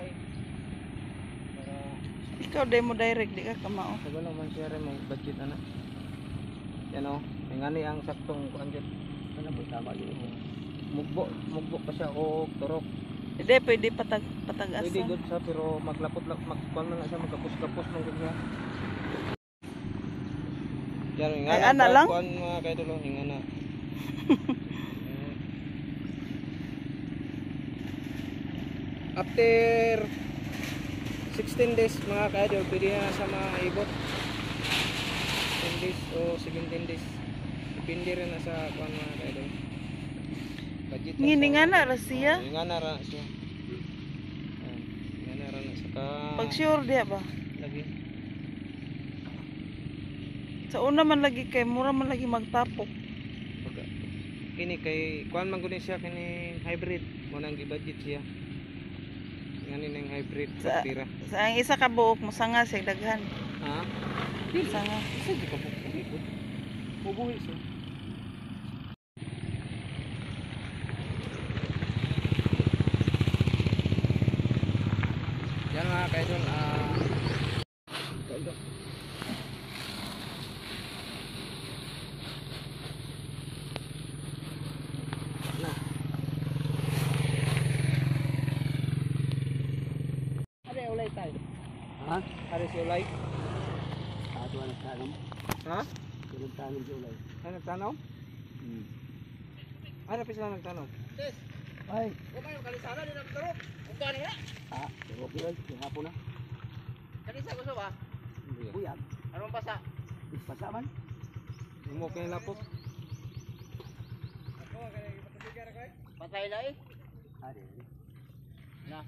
Para Ikaw demo direct di ka kamao. sabi lang man siya rin may budget ana. Yan o, ngani ang saktong kuan jud. Ano mo tama yun? Mugbo pa siya o turok. Hindi pwede patagasan. Pwede good sa pero maglapot magkuan man na siya magkapos-kapos man gud niya. Yan ngani. Ay, ana lang? Kuan mga kaidol ngana. After 16 days mga kaidol, pwede na sa maibot. 10 days o 17 days. Depende rin na sa kuan mga kaidol. Budget lang Ngini sa- nga na ra siya. Nga na ra siya. Nga na ra na saka Pag sure diya ba? lagi. Sa una man lagi kay mura man lagi magtapok. Kini kay kuan man gud siya kini hybrid mo nang gi-budget siya. Ngani nang hybrid Sa- pira. Sa ang isa ka buok mo sanga siya daghan. Ha? Sanga. Isa di ka bubuhi ko. Bubuhi siya. Yan mga kaidol, Ada ulay tayo. Ha? Ada si ulay? Ato ang nagtanong. Ha? Nagtanong si Ulay. Ay nagtanaw? Ano pa sila nagtanaw? Ay, Kumay yung kalisana din nagtaro. Kung gani na? okay lang. Hapon na. Kanisa gusto ba? Buyag. Anong basa? Pasaman. Mo kay lapok. Patay na eh. Ade. Na.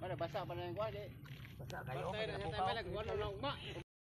Mana basa pa na yung kuha di. Basa kayo. Patay na sa tayo nagkuha na ugma.